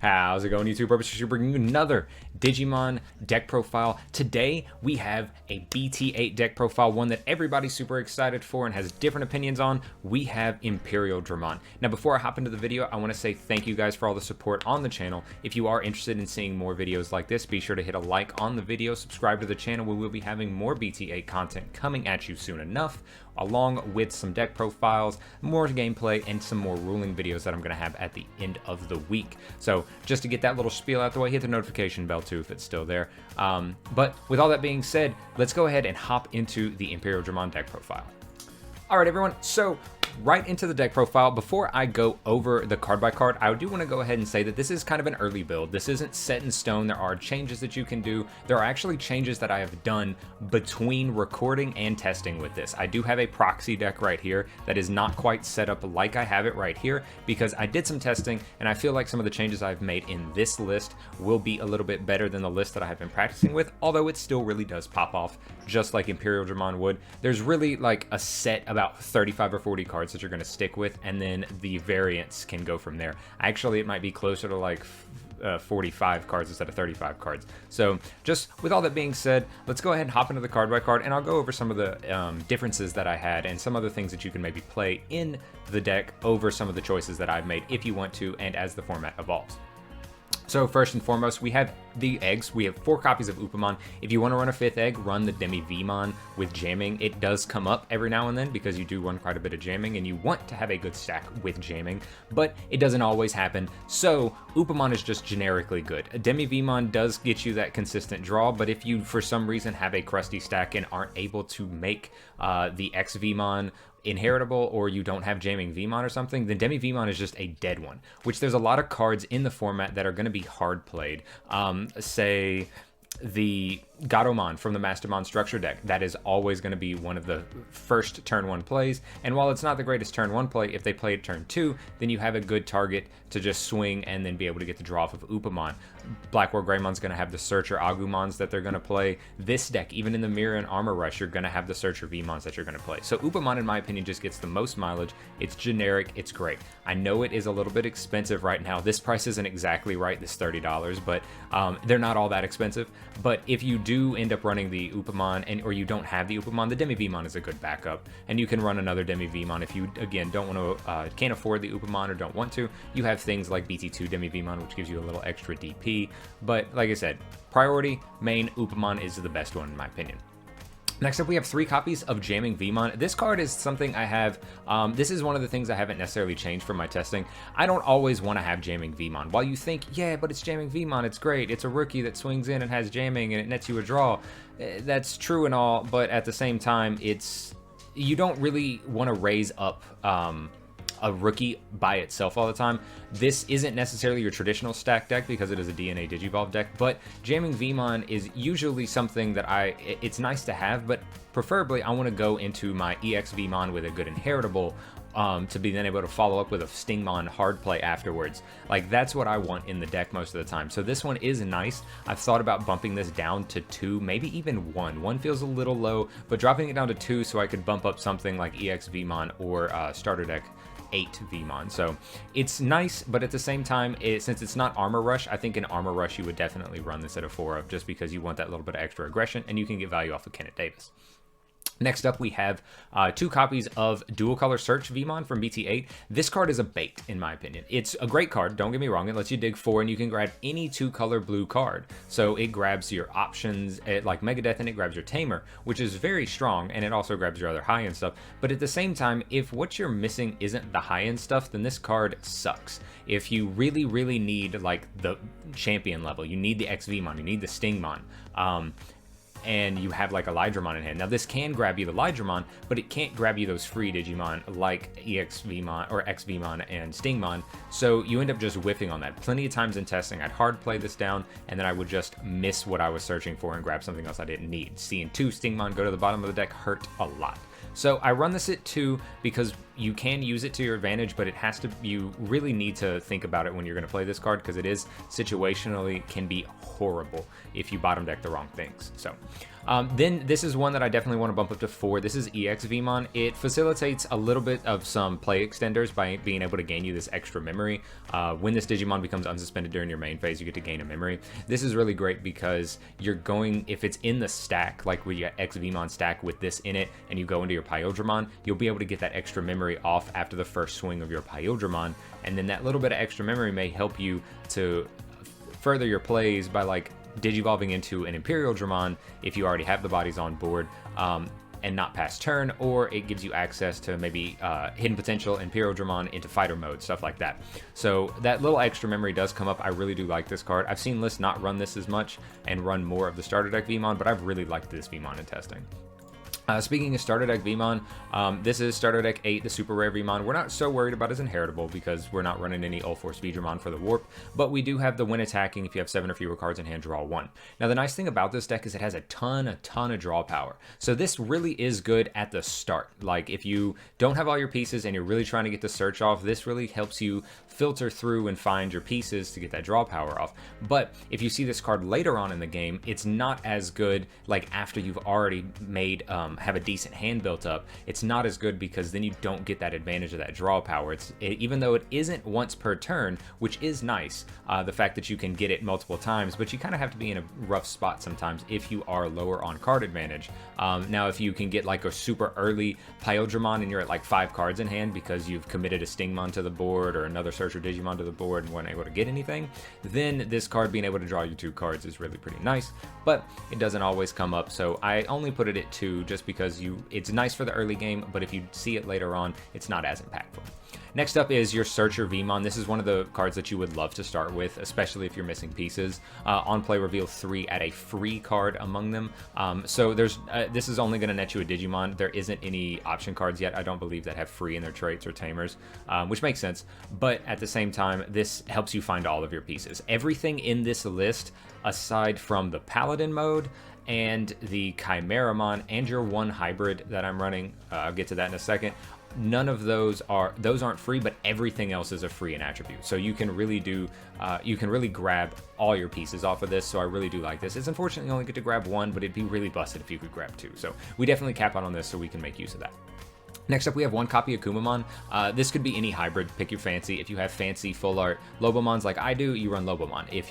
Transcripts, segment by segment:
How's it going, YouTube? Purpose bringing you another Digimon deck profile. Today we have a BT8 deck profile, one that everybody's super excited for and has different opinions on. We have Imperialdramon. Now, before I hop into the video, I want to say thank you guys for all the support on the channel. If you are interested in seeing more videos like this, be sure to hit a like on the video, subscribe to the channel. We will be having more BT8 content coming at you soon enough, along with some deck profiles, more gameplay, and some more ruling videos that I'm going to have at the end of the week. So just to get that little spiel out the way, hit the notification bell too if it's still there. But with all that being said, let's go ahead and hop into the Imperialdramon deck profile. All right, everyone, so right into the deck profile. Before I go over the card by card, I do want to go ahead and say that this is kind of an early build. This isn't set in stone. There are changes that you can do. There are actually changes that I have done between recording and testing with this. I do have a proxy deck right here that is not quite set up like I have it right here because I did some testing and I feel like some of the changes I've made in this list will be a little bit better than the list that I have been practicing with, although it still really does pop off just like Imperialdramon would. There's really like a set about 35 or 40 cards that you're going to stick with, and then the variants can go from there. Actually, it might be closer to like 45 cards instead of 35 cards. So just with all that being said, let's go ahead and hop into the card by card, and I'll go over some of the differences that I had and some other things that you can maybe play in the deck over some of the choices that I've made if you want to and as the format evolves. So first and foremost, we have the eggs. We have 4 copies of Upamon. If you want to run a 5th egg, run the Vmon with jamming. It does come up every now and then because you do run quite a bit of jamming and you want to have a good stack with jamming, but it doesn't always happen. So Upamon is just generically good. A Vmon does get you that consistent draw, but if you for some reason have a crusty stack and aren't able to make the Exvmon inheritable, or you don't have jamming Vmon or something, then Vmon is just a dead one, which there's a lot of cards in the format that are going to be hard played. Say the Gatomon from the Mastermon structure deck. That is always going to be one of the first turn 1 plays, and while it's not the greatest turn 1 play, if they play it turn 2, then you have a good target to just swing and then be able to get the draw off of Upamon. Black War Greymon's going to have the Searcher Agumons that they're going to play. This deck, even in the Mirror and Armor Rush, you're going to have the Searcher Vmons that you're going to play. So Upamon, in my opinion, just gets the most mileage. It's generic. It's great. I know it is a little bit expensive right now. This price isn't exactly right, this $30, but they're not all that expensive. But if you do end up running the Upamon, or you don't have the Upamon, the Vmon is a good backup, and you can run another Vmon if you, again, don't want to, can't afford the Upamon or don't want to. You have things like BT2 Vmon, which gives you a little extra DP, but like I said, priority, main, Upamon is the best one in my opinion. Next up, we have 3 copies of Jamming Vmon. This card is something I have, this is one of the things I haven't necessarily changed from my testing. I don't always want to have Jamming Vmon. While you think, yeah, but it's Jamming Vmon, it's great, it's a rookie that swings in and has jamming and it nets you a draw. That's true and all, but at the same time, you don't really want to raise up a rookie by itself all the time. This isn't necessarily your traditional stack deck because it is a DNA Digivolve deck, but Jamming Vmon is usually something that it's nice to have, but preferably I want to go into my Exvmon with a good inheritable to be then able to follow up with a stingmon hard play afterwards. Like, that's what I want in the deck most of the time. So this one is nice. I've thought about bumping this down to 2, maybe even 1. 1 feels a little low, but dropping it down to 2 so I could bump up something like Exvmon or starter deck 8 Vmon. So it's nice, but at the same time, since it's not Armor Rush, I think in Armor Rush you would definitely run this at a 4 of, just because you want that little bit of extra aggression and you can get value off of Kenneth Davis. Next up, we have 2 copies of Dual Color Search Vmon from BT8. This card is a bait, in my opinion. It's a great card, don't get me wrong. It lets you dig 4, and you can grab any 2-color blue card. So it grabs your options, like Megadeth, and it grabs your Tamer, which is very strong, and it also grabs your other high-end stuff. But at the same time, if what you're missing isn't the high-end stuff, then this card sucks. If you really, really need, like, the champion level, you need the Exvmon, you need the Stingmon, and you have like a Ryderman in hand. Now this can grab you the Ryderman, but it can't grab you those free Digimon like Exvmon or Exvmon and Stingmon, so you end up just whiffing on that. Plenty of times in testing, I'd hard play this down, and then I would just miss what I was searching for and grab something else I didn't need. Seeing 2 Stingmon go to the bottom of the deck hurt a lot. So I run this at 2 because you can use it to your advantage, but it has to, you really need to think about it when you're going to play this card, because it is situationally can be horrible if you bottom deck the wrong things. So then this is one that I definitely want to bump up to 4. This is Exvmon. It facilitates a little bit of some play extenders by being able to gain you this extra memory. When this Digimon becomes unsuspended during your main phase, you get to gain a memory. This is really great because you're going, if it's in the stack, like with your Exvmon stack with this in it, and you go into your Imperialdramon, you'll be able to get that extra memory off after the first swing of your Imperialdramon, and then that little bit of extra memory may help you to further your plays by like digivolving into an Imperialdramon if you already have the bodies on board, and not pass turn, or it gives you access to maybe hidden potential Imperialdramon into fighter mode, stuff like that. So that little extra memory does come up. I really do like this card. I've seen lists not run this as much and run more of the starter deck Vmon, but I've really liked this Vmon in testing. Speaking of starter deck Vmon, this is starter deck 8, the super rare Vmon. We're not so worried about his inheritable because we're not running any All-Force Vdramon for the warp, but we do have the when attacking, if you have 7 or fewer cards in hand, draw 1. Now the nice thing about this deck is it has a ton of draw power. So this really is good at the start. Like if you don't have all your pieces and you're really trying to get the search off, this really helps you filter through and find your pieces to get that draw power off. But if you see this card later on in the game, it's not as good like after you've already made have a decent hand built up. It's not as good because then you don't get that advantage of that draw power. Even though it isn't once per turn, which is nice, the fact that you can get it multiple times, but you kind of have to be in a rough spot sometimes if you are lower on card advantage. Now if you can get like a super early Imperialdramon and you're at like 5 cards in hand because you've committed a Stingmon to the board or another Searcher Digimon to the board and weren't able to get anything, then this card being able to draw you 2 cards is really pretty nice, but it doesn't always come up. So I only put it at 2 just because it's nice for the early game, but if you see it later on, it's not as impactful. Next up is your Searcher Vmon. This is one of the cards that you would love to start with, especially if you're missing pieces. On play, reveal 3, add a free card among them. So this is only going to net you a Digimon. There isn't any option cards yet, I don't believe, that have free in their traits or tamers, which makes sense. But at the same time, this helps you find all of your pieces. Everything in this list, aside from the Paladin Mode and the Chimeramon and your one hybrid that I'm running, I'll get to that in a second, none of those aren't free, but everything else is a free in attribute. So you can really grab all your pieces off of this. So I really do like this. It's unfortunately you only get to grab 1, but it'd be really busted if you could grab 2. So we definitely cap out on this so we can make use of that. Next up, we have 1 copy of Kumamon. This could be any hybrid, pick your fancy. If you have fancy full art Lobomons like I do, you run Lobomon. If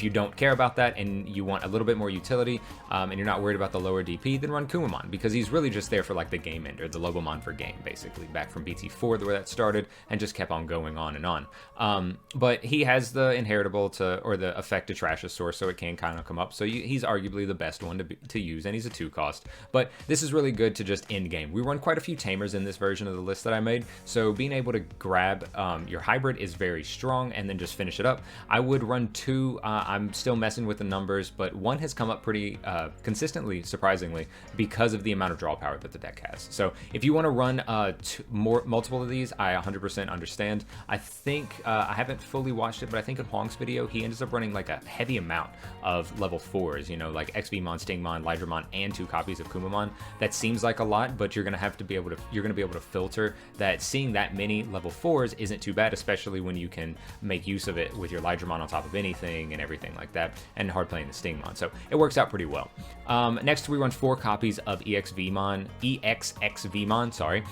you don't care about that and you want a little bit more utility, and you're not worried about the lower DP, then run Kumamon, because he's really just there for like the game ender, the Lobomon for game, basically, back from BT4 where that started, and just kept on going on and on. But he has the inheritable or the effect to trash a source, so it can kind of come up. So he's arguably the best one to use, and he's a 2 cost. But this is really good to just end game. We run quite a few tamers in this version of the list that I made, so being able to grab your hybrid is very strong, and then just finish it up. I would run 2. I'm still messing with the numbers, but 1 has come up pretty consistently, surprisingly, because of the amount of draw power that the deck has. So if you want to run multiple of these, I 100% understand. I think I haven't fully watched it, but I think in Huang's video he ends up running like a heavy amount of level 4s, you know, like Exvmon, Stingmon, Ryderman, and 2 copies of Kumamon. That seems like a lot, but you're gonna be able to filter that. Seeing that many level 4s isn't too bad, especially when you can make use of it with your Ryderman on top of anything and everything like that, and hard playing the Stingmon. So it works out pretty well. Next, we run 4 copies of Exvmon, sorry.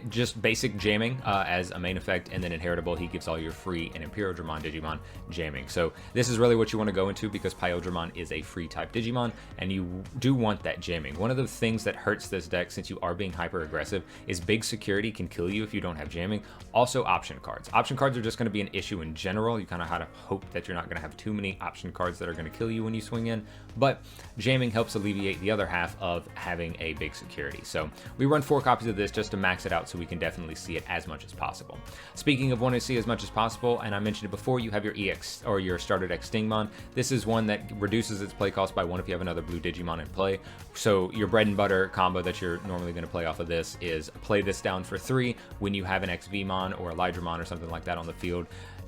Just basic jamming as a main effect, and then inheritable, he gives all your free and Imperialdramon Digimon jamming. So this is really what you want to go into, because Imperialdramon is a free type Digimon, and you do want that jamming. One of the things that hurts this deck, since you are being hyper aggressive, is big security can kill you if you don't have jamming. Also option cards. Option cards are just going to be an issue in general. You kind of have to hope that you're not going to have too many option cards that are going to kill you when you swing in, but jamming helps alleviate the other half of having a big security. So we run 4 copies of this just to max it out so we can definitely see it as much as possible. Speaking of wanting to see as much as possible, and I mentioned it before, you have your EX or your starter deck Stingmon. This is one that reduces its play cost by 1 if you have another blue Digimon in play. So your bread and butter combo that you're normally going to play off of this is play this down for 3 when you have an Exvmon or a Ryderman or something like that on the field.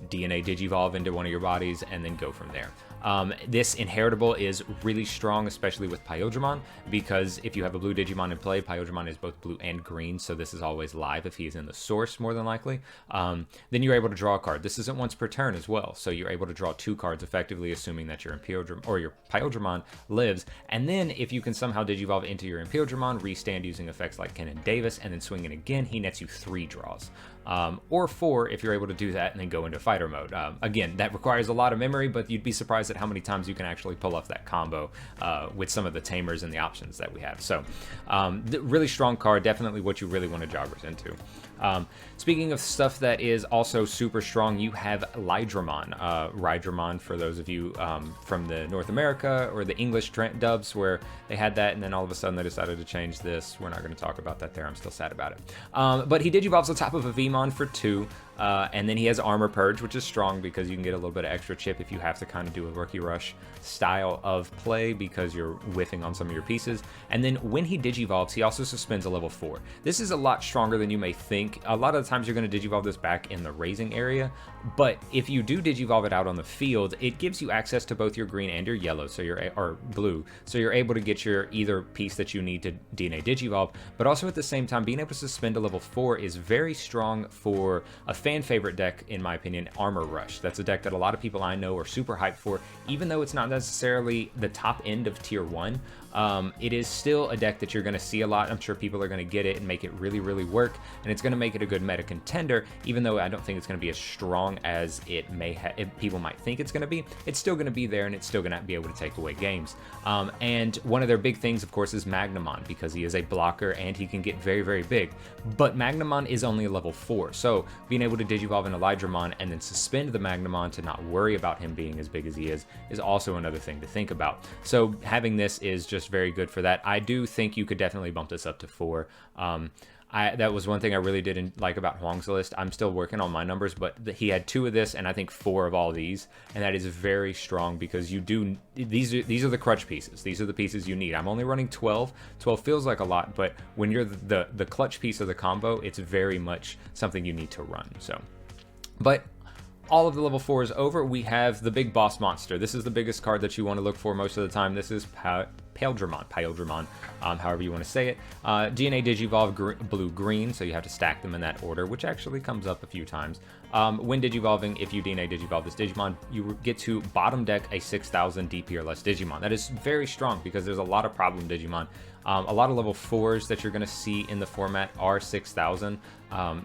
DNA Digivolve into one of your bodies, and then go from there. This inheritable is really strong, especially with Imperialdramon, because if you have a blue Digimon in play, Imperialdramon is both blue and green, so this is always live if he's in the source, more than likely. Then you're able to draw a card. This isn't once per turn as well, so you're able to draw 2 cards effectively, assuming that your Imperialdramon or your Imperialdramon lives. And then if you can somehow Digivolve into your Imperialdramon, restand using effects like Ken and Davis, and then swing it again, he nets you 3 draws. Or 4 if you're able to do that and then go into fighter mode. Again, that requires a lot of memory, but you'd be surprised at how many times you can actually pull off that combo with some of the tamers and the options that we have. So, really strong card, definitely what you really want to joggers into. Speaking of stuff that is also super strong, you have Ryderman. Ryderman, for those of you from the North America or the English dubs, where they had that, and then all of a sudden they decided to change this. We're not going to talk about that there. I'm still sad about it. But he Digivolves on top of a Vmon for 2. And then he has Armor Purge, which is strong because you can get a little bit of extra chip if you have to kind of do a Rookie Rush style of play because you're whiffing on some of your pieces. And then when he Digivolves, he also suspends a level 4. This is a lot stronger than you may think. A lot of the times you're going to Digivolve this back in the raising area, but if you do Digivolve it out on the field, it gives you access to both your green and your yellow, so or blue, so you're able to get your either piece that you need to DNA Digivolve, but also at the same time, being able to suspend a level 4 is very strong for a fan favorite deck, in my opinion, Armor Rush. That's a deck that a lot of people I know are super hyped for, even though it's not necessarily the top end of tier 1. It is still a deck that you're going to see a lot. I'm sure people are going to get it and make it really, really work, and it's going to make it a good meta contender, even though I don't think it's going to be as strong as it may people might think it's going to be. It's still going to be there, and it's still going to be able to take away games. And one of their big things, of course, is Magnamon, because he is a blocker and he can get very, very big. But Magnamon is only a level 4, so being able to Digivolve an Elydramon and then suspend the Magnamon to not worry about him being as big as he is also another thing to think about. So having this is just very good for that. I do think you could definitely bump this up to 4. That was one thing I really didn't like about Huang's list. I'm still working on my numbers, but he had 2 of this and I think 4 of all these, and that is very strong because you do these are the crutch pieces. These are the pieces you need. I'm only running 12. 12 feels like a lot, but when you're the clutch piece of the combo, it's very much something you need to run. So, but all of the level 4 is over. We have the big boss monster. This is the biggest card that you want to look for most of the time. This is Imperialdramon, however you want to say it. DNA Digivolve blue-green, so you have to stack them in that order, which actually comes up a few times. When Digivolving, if you DNA Digivolve this Digimon, you get to bottom deck a 6,000 DP or less Digimon. That is very strong because there's a lot of problem Digimon. A lot of level 4s that you're going to see in the format are 6,000.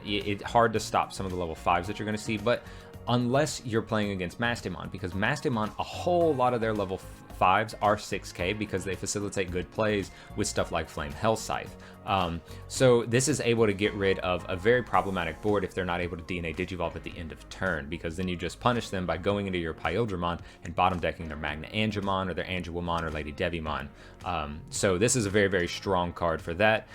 It's hard to stop some of the level 5s that you're going to see, but unless you're playing against Mastimon, because Mastimon, a whole lot of their level 5s are 6k because they facilitate good plays with stuff like Flame Hell Scythe. So this is able to get rid of a very problematic board if they're not able to DNA Digivolve at the end of turn, because then you just punish them by going into your Imperialdramon and bottom decking their Magna Angemon or their Angewomon or Lady Devimon. So this is a very, very strong card for that.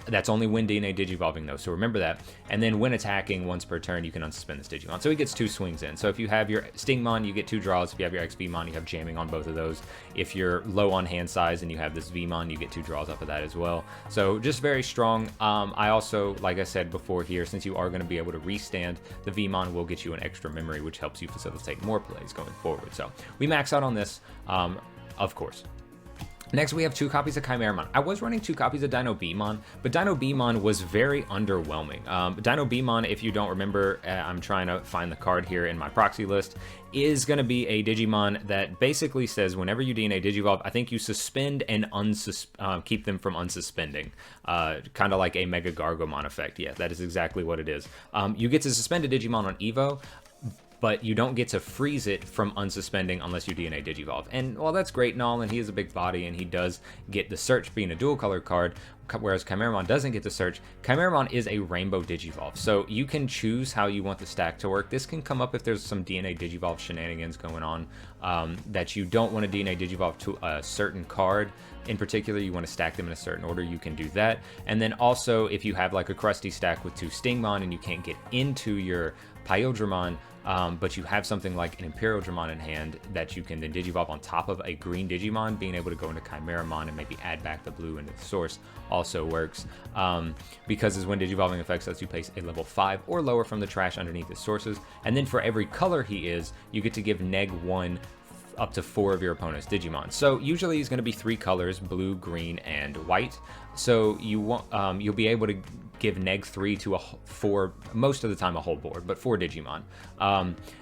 That's only when DNA Digivolving though, so remember that. And then when attacking once per turn, you can unsuspend this Digimon. So he gets 2 swings in. So if you have your Stingmon, you get 2 draws. If you have your Exvmon, you have jamming on both of those. If you're low on hand size and you have this Vmon, you get 2 draws off of that as well. So just very strong. I also, like I said before here, since you are going to be able to restand, the Vmon will get you an extra memory, which helps you facilitate more plays going forward. So we max out on this, of course. Next, we have 2 copies of Chimeramon. I was running 2 copies of Dino Vmon, but Dino Vmon was very underwhelming. Dino Vmon, if you don't remember, I'm trying to find the card here in my proxy list, is going to be a Digimon that basically says whenever you DNA Digivolve, I think you suspend and keep them from unsuspending. Kind of like a Mega Gargomon effect. Yeah, that is exactly what it is. You get to suspend a Digimon on Evo, but you don't get to freeze it from unsuspending unless you DNA Digivolve. And while that's great and all, and he has a big body, and he does get the search being a dual color card, whereas Chimeramon doesn't get the search, Chimeramon is a rainbow Digivolve. So you can choose how you want the stack to work. This can come up if there's some DNA Digivolve shenanigans going on, that you don't want to DNA Digivolve to a certain card. In particular, you want to stack them in a certain order, you can do that. And then also, if you have like a crusty stack with 2 Stingmon and you can't get into your Imperialdramon, but you have something like an Imperialdramon in hand that you can then Digivolve on top of a green Digimon, being able to go into Chimeramon and maybe add back the blue into the source also works, because his when Digivolving effects lets you place a level 5 or lower from the trash underneath his sources, and then for every color he is, you get to give -1 up to 4 of your opponent's Digimon. So usually he's going to be 3 colors, blue, green, and white. So you'll be able to give -3 to 4, most of the time a whole board, but 4 Digimon.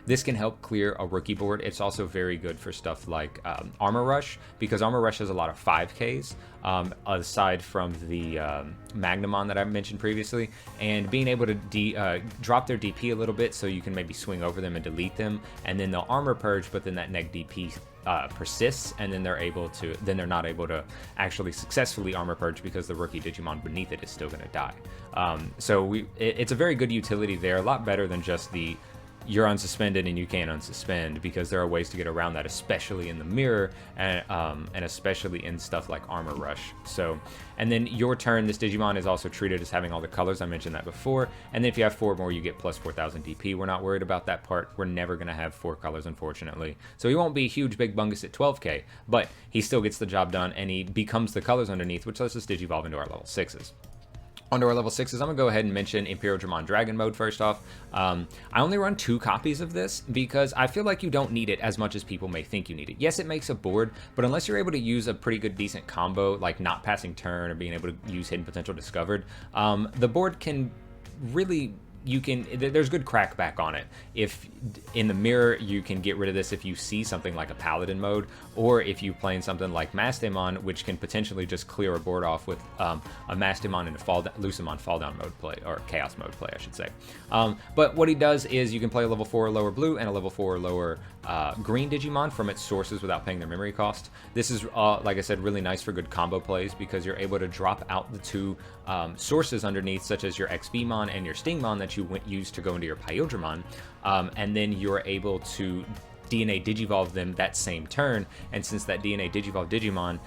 This can help clear a rookie board. It's also very good for stuff like Armor Rush, because Armor Rush has a lot of 5Ks, aside from the Magnamon that I mentioned previously, and being able to drop their DP a little bit so you can maybe swing over them and delete them, and then they'll Armor Purge, but then that neg DP persists, and then they're not able to actually successfully Armor Purge because the rookie Digimon beneath it is still going to die. It's a very good utility there, a lot better than just the you're unsuspended and you can't unsuspend, because there are ways to get around that, especially in the mirror, and especially in stuff like Armor Rush. So, and then your turn, this Digimon is also treated as having all the colors. I mentioned that before. And then if you have 4 more, you get plus 4,000 DP. We're not worried about that part. We're never going to have 4 colors, unfortunately. So he won't be huge, big bungus at 12k, but he still gets the job done, and he becomes the colors underneath, which lets us Digivolve into our level 6s. Onto our level 6s, I'm going to go ahead and mention Imperialdramon Dragon Mode first off. I only run 2 copies of this because I feel like you don't need it as much as people may think you need it. Yes, it makes a board, but unless you're able to use a pretty good, decent combo, like not passing turn or being able to use Hidden Potential Discovered, the board can really... there's good crackback on it. If in the mirror, you can get rid of this if you see something like a Paladin Mode, or if you playing something like Mastemon, which can potentially just clear a board off with a Mastemon and a Lucemon fall down mode play, or Chaos mode play, I should say. But what he does is you can play a level 4 or lower blue and a level 4 or lower green Digimon from its sources without paying their memory cost. This is, like I said, really nice for good combo plays because you're able to drop out the 2 sources underneath, such as your Exvmon and your Stingmon that you use to go into your Imperialdramon, and then you're able to DNA Digivolve them that same turn, and since that DNA Digivolve Digimon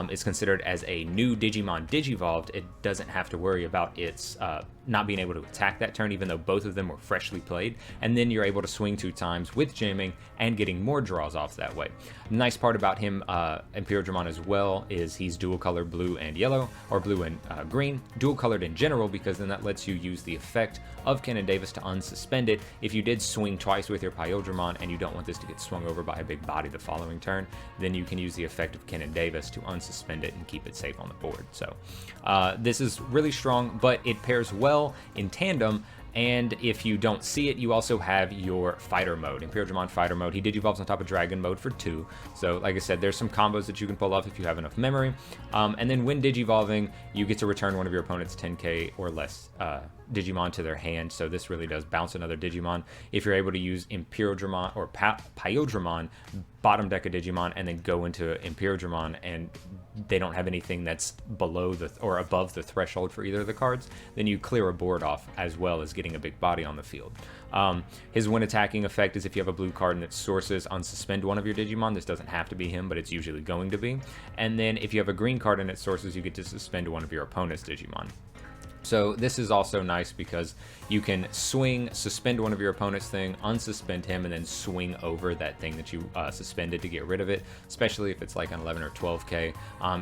is considered as a new Digimon Digivolved, it doesn't have to worry about its not being able to attack that turn, even though both of them were freshly played, and then you're able to swing 2 times with jamming and getting more draws off that way. The nice part about him, Imperialdramon as well, is he's dual colored blue and yellow, or blue and green, dual colored in general, because then that lets you use the effect of Ken and Davis to unsuspend it. If you did swing twice with your Imperialdramon and you don't want this to get swung over by a big body the following turn, then you can use the effect of Ken and Davis to unsuspend it and keep it safe on the board. So this is really strong, but it pairs well in tandem. And if you don't see it, you also have your Fighter Mode, Imperialdramon Fighter Mode. He Digivolves on top of Dragon Mode for 2. So, like I said, there's some combos that you can pull off if you have enough memory. And then when Digivolving, you get to return one of your opponent's 10k or less Digimon to their hand. So this really does bounce another Digimon. If you're able to use Imperialdramon or Imperialdramon, bottom deck a Digimon, and then go into Imperialdramon, and they don't have anything that's below or above the threshold for either of the cards, then you clear a board off as well as getting a big body on the field. His when attacking effect is if you have a blue card and its sources, unsuspend one of your Digimon. This doesn't have to be him, but it's usually going to be. And then if you have a green card and its sources, you get to suspend one of your opponent's Digimon. So this is also nice because you can swing, suspend one of your opponent's thing, unsuspend him, and then swing over that thing that you suspended to get rid of it, especially if it's like an 11 or 12k.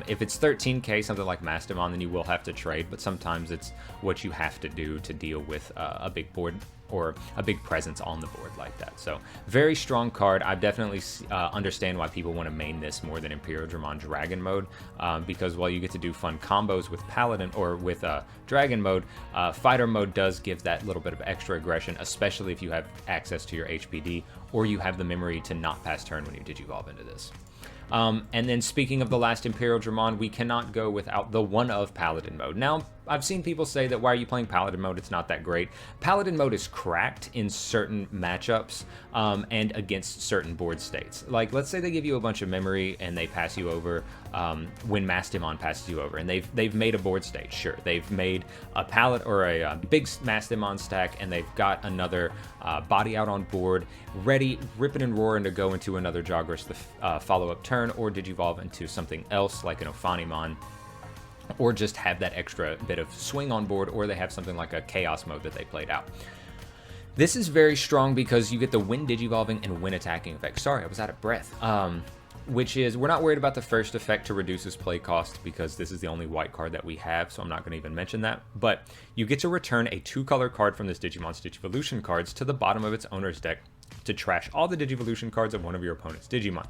If it's 13k, something like Mastemon, then you will have to trade, but sometimes it's what you have to do to deal with a big board or a big presence on the board like that. So very strong card. I definitely understand why people want to main this more than Imperialdramon Dragon Mode, because while you get to do fun combos with Paladin or with Dragon Mode, Fighter Mode does give that little bit of extra aggression, especially if you have access to your HPD or you have the memory to not pass turn when you Digivolve into this. And then speaking of the last Imperialdramon, we cannot go without the one of Paladin Mode. Now, I've seen people say that why are you playing Paladin Mode? It's not that great. Paladin Mode is cracked in certain matchups and against certain board states. Like, let's say they give you a bunch of memory and they pass you over when Mastemon passes you over, and they've made a board state. Sure, they've made a Paladin or a big Mastemon stack, and they've got another body out on board, ready, ripping and roaring to go into another Jogger's the follow-up turn, or Digivolve into something else like an Ophanimon, or just have that extra bit of swing on board, or they have something like a Chaos Mode that they played out. This is very strong because you get the when Digivolving and when attacking effect. Sorry, I was out of breath. Which is, we're not worried about the first effect to reduce his play cost because this is the only white card that we have, so I'm not going to even mention that. But you get to return a 2-color card from this Digimon's Digivolution cards to the bottom of its owner's deck to trash all the Digivolution cards of one of your opponent's Digimon.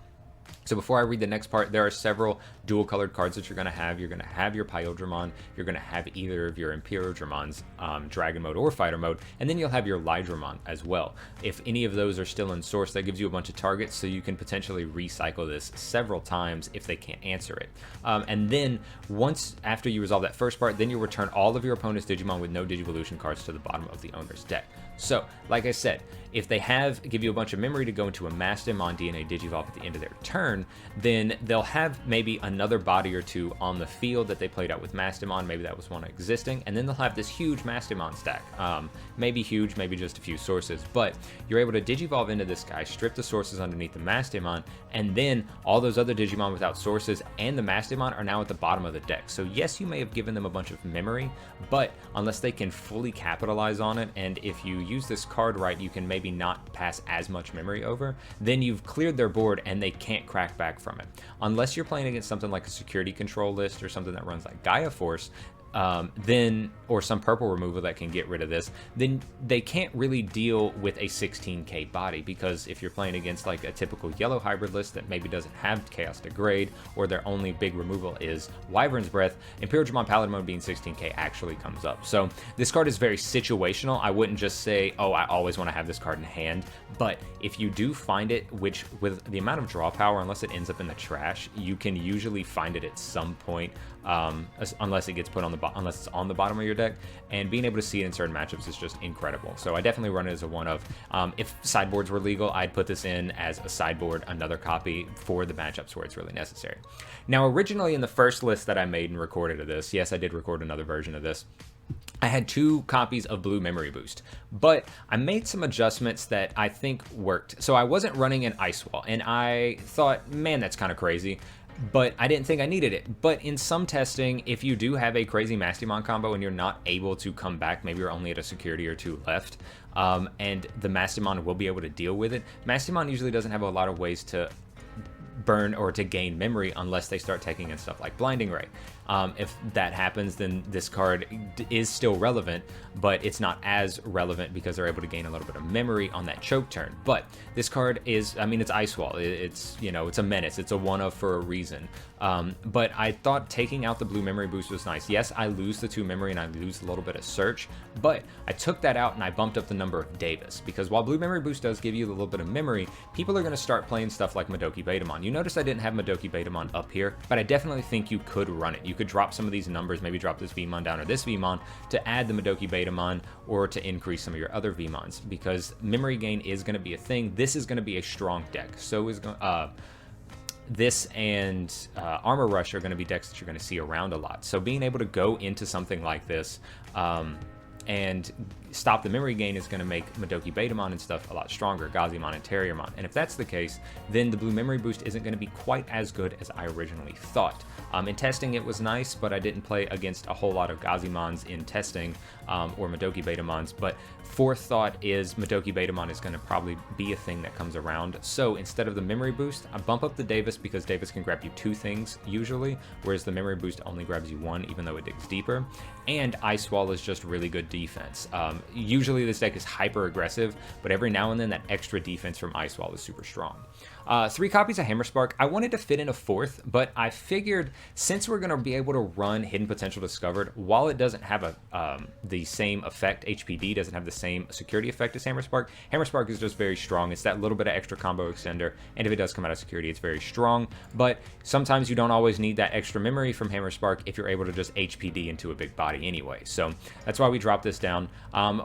So before I read the next part, there are several dual colored cards that you're going to have. You're going to have your Imperialdramon. You're going to have either of your Imperialdramons, Dragon Mode or Fighter Mode, and then you'll have your Ryderman as well. If any of those are still in source, that gives you a bunch of targets, so you can potentially recycle this several times if they can't answer it. And then once after you resolve that first part, then you'll return all of your opponent's Digimon with no Digivolution cards to the bottom of the owner's deck. So, like I said, if they give you a bunch of memory to go into a Mastimon DNA Digivolve at the end of their turn, then they'll have maybe another body or two on the field that they played out with Mastimon. Maybe that was one existing, and then they'll have this huge Mastimon stack. Maybe huge, maybe just a few sources, but you're able to Digivolve into this guy, strip the sources underneath the Mastimon, and then all those other Digimon without sources and the Mastimon are now at the bottom of the deck. So yes, you may have given them a bunch of memory, but unless they can fully capitalize on it, and if you use this card right, you can maybe not pass as much memory over, then you've cleared their board and they can't crack back from it. Unless you're playing against something like a security control list or something that runs like Gaia Force, or some purple removal that can get rid of this, then they can't really deal with a 16k body, because if you're playing against like a typical yellow hybrid list that maybe doesn't have Chaos Degrade, or their only big removal is Wyvern's Breath, Imperialdramon Paladin Mode being 16k actually comes up. So this card is very situational. I wouldn't just say, oh, I always want to have this card in hand, but if you do find it, which with the amount of draw power, unless it ends up in the trash, you can usually find it at some point, unless it gets put on the unless it's on the bottom of your deck, and being able to see it in certain matchups is just incredible. So I definitely run it as a one of. If sideboards were legal, I'd put this in as a sideboard, another copy for the matchups where it's really necessary. Now, originally in the first list that I made and recorded of this, yes, I did record another version of this, I had 2 copies of Blue Memory Boost, but I made some adjustments that I think worked. So I wasn't running an Ice Wall, and I thought, man, that's kind of crazy, but I didn't think I needed it. But in some testing, if you do have a crazy Mastimon combo and you're not able to come back, maybe you're only at a security or 2 left, and the Mastimon will be able to deal with it. Mastimon usually doesn't have a lot of ways to burn or to gain memory unless they start taking in stuff like Blinding Ray. If that happens, then this card is still relevant, but it's not as relevant because they're able to gain a little bit of memory on that choke turn. But this card is, I mean, it's Ice Wall. It's, you know, it's a menace. It's a one-of for a reason. But I thought taking out the Blue Memory Boost was nice. Yes, I lose the 2 memory and I lose a little bit of search, but I took that out and I bumped up the number of Davis, because while Blue Memory Boost does give you a little bit of memory, people are going to start playing stuff like Madoki Betamon. You notice I didn't have Madoki Betamon up here, but I definitely think you could run it. You could drop some of these numbers, maybe drop this Vmon down or this Vmon to add the Madoki Betamon, or to increase some of your other Vmons, because memory gain is going to be a thing. This is going to be a strong deck. So is this and Armor Rush are going to be decks that you're going to see around a lot. So being able to go into something like this and stop the memory gain is going to make Madoki Betamon and stuff a lot stronger, Gazimon and Terriermon. And if that's the case, then the Blue Memory Boost isn't going to be quite as good as I originally thought. In testing, it was nice, but I didn't play against a whole lot of Gazimons in testing, or Madoki Betamons. But forethought is Madoki Betamon is going to probably be a thing that comes around. So instead of the Memory Boost, I bump up the Davis, because Davis can grab you 2 things usually, whereas the Memory Boost only grabs you 1, even though it digs deeper. And Ice Wall is just really good defense. Usually this deck is hyper aggressive, but every now and then that extra defense from Ice Wall is super strong. 3 copies of Hammer Spark. I wanted to fit in a 4th, but I figured since we're going to be able to run Hidden Potential Discovered, while it doesn't have the same effect, HPD doesn't have the same security effect as Hammer Spark is just very strong. It's that little bit of extra combo extender, and if it does come out of security, it's very strong. But sometimes you don't always need that extra memory from Hammer Spark if you're able to just HPD into a big body anyway. So that's why we dropped this down.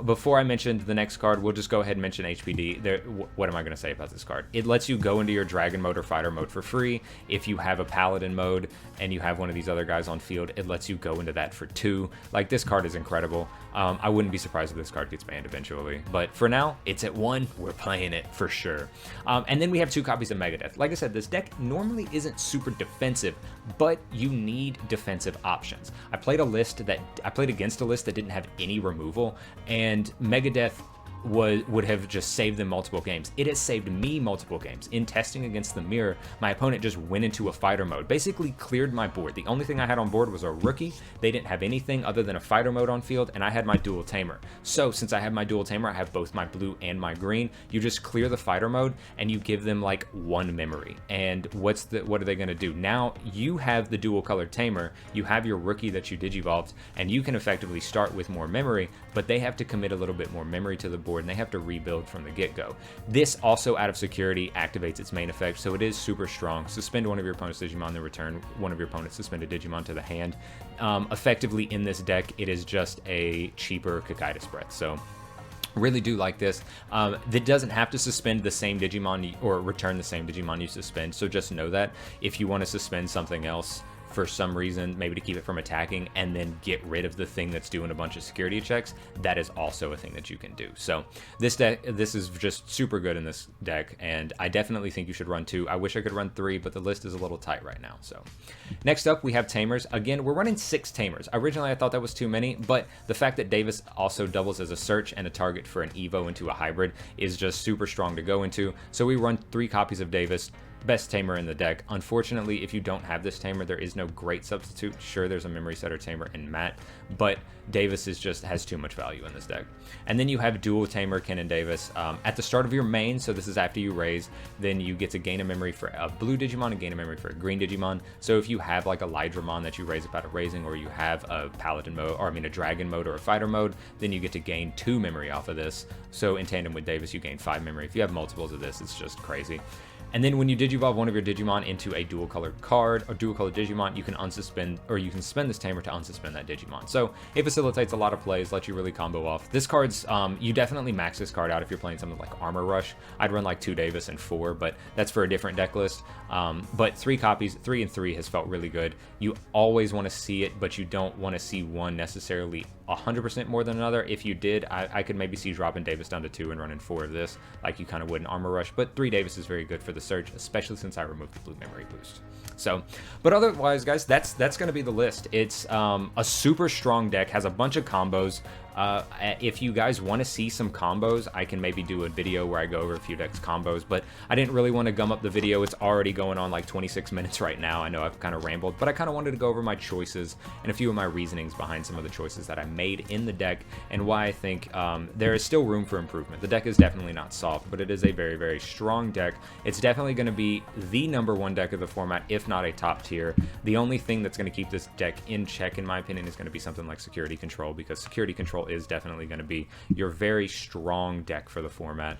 Before I mentioned the next card, we'll just go ahead and mention HPD. What am I going to say about this card? It lets you go into your Dragon Mode or Fighter Mode for free. If you have a Paladin Mode and you have one of these other guys on field, it lets you go into that for 2. Like, this card is incredible. I wouldn't be surprised if this card gets banned eventually, but for now, it's at 1. We're playing it for sure. And then we have 2 copies of Megadeth. Like I said, this deck normally isn't super defensive, but you need defensive options. I played against a list that didn't have any removal, and Megadeth would have just saved them multiple games. It has saved me multiple games. In testing against the mirror, my opponent just went into a fighter mode, basically cleared my board. The only thing I had on board was a rookie. They didn't have anything other than a fighter mode on field, and I had my dual tamer. So since I have my dual tamer, I have both my blue and my green. You just clear the fighter mode and you give them like 1 memory. And what are they going to do? Now you have the dual colored tamer, you have your rookie that you digivolved, and you can effectively start with more memory, but they have to commit a little bit more memory to the board and they have to rebuild from the get-go. This also, out of security, activates its main effect, so it is super strong. Suspend one of your opponent's Digimon, then return one of your opponent's suspended Digimon to the hand. Effectively, in this deck, it is just a cheaper Kakaitis Breath, so really do like this. That doesn't have to suspend the same Digimon or return the same Digimon you suspend, so just know that if you want to suspend something else for some reason, maybe to keep it from attacking, and then get rid of the thing that's doing a bunch of security checks, that is also a thing that you can do. So this is just super good in this deck, and I definitely think you should run 2. I wish I could run 3, but the list is a little tight right now. So next up, we have Tamers. Again, we're running 6 Tamers. Originally, I thought that was too many, but the fact that Davis also doubles as a search and a target for an Evo into a hybrid is just super strong to go into. So we run 3 copies of Davis. Best tamer in the deck. Unfortunately, if you don't have this tamer, there is no great substitute. Sure, there's a memory setter tamer in Matt, but Davis has too much value in this deck. And then you have dual tamer Ken and Davis at the start of your main, so this is after you raise. Then you get to gain a memory for a blue Digimon and gain a memory for a green Digimon. So if you have like a Ryderman that you raise up out of raising, or you have a Paladin mode, or I mean a Dragon mode or a Fighter mode, then you get to gain 2 memory off of this. So in tandem with Davis, you gain 5 memory. If you have multiples of this, it's just crazy. And then when you digivolve one of your Digimon into a dual colored card or dual colored Digimon, you can unsuspend, or you can spend this tamer to unsuspend that Digimon. So it facilitates a lot of plays, lets you really combo off. This card's, you definitely max this card out if you're playing something like Armor Rush. I'd run like 2 Davis and 4, but that's for a different deck list. But 3 copies, 3 and 3 has felt really good. You always want to see it, but you don't want to see one necessarily 100% more than another. If you did, I could maybe see dropping Davis down to 2 and running 4 of this, like you kind of would in Armor Rush, but 3 Davis is very good for the search, especially since I removed the blue memory boost. So, but otherwise, guys, that's going to be the list. It's a super strong deck, has a bunch of combos. If you guys want to see some combos, I can maybe do a video where I go over a few decks combos, but I didn't really want to gum up the video. It's already going on like 26 minutes right now. I know I've kind of rambled, but I kind of wanted to go over my choices and a few of my reasonings behind some of the choices that I made in the deck, and why I think there is still room for improvement. The deck is definitely not soft, but it is a very, very strong deck. It's definitely going to be the #1 deck of the format, if not a top tier. The only thing that's going to keep this deck in check, in my opinion, is going to be something like Security Control, because Security Control is definitely going to be your very strong deck for the format,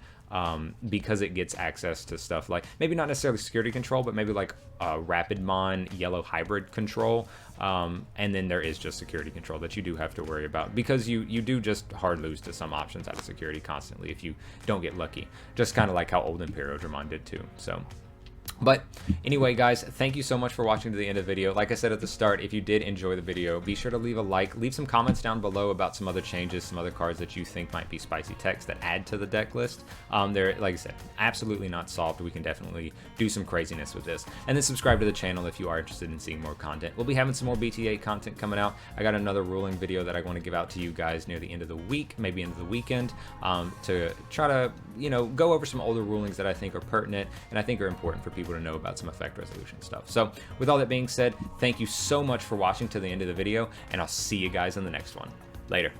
because it gets access to stuff like, maybe not necessarily Security Control, but maybe like Rapidmon Yellow Hybrid Control, and then there is just Security Control that you do have to worry about, because you do just hard lose to some options out of Security constantly if you don't get lucky, just kind of like how old Imperialdramon did too. So But anyway, guys, thank you so much for watching to the end of the video. Like I said at the start, if you did enjoy the video, be sure to leave a like, leave some comments down below about some other changes, some other cards that you think might be spicy text that add to the deck list. They're, like I said, absolutely not solved. We can definitely do some craziness with this. And then subscribe to the channel if you are interested in seeing more content. We'll be having some more BT8 content coming out. I got another ruling video that I want to give out to you guys near the end of the week, maybe into the weekend, to try to, go over some older rulings that I think are pertinent and I think are important for people to know about some effect resolution stuff. So with all that being said, thank you so much for watching to the end of the video, and I'll see you guys in the next one. Later.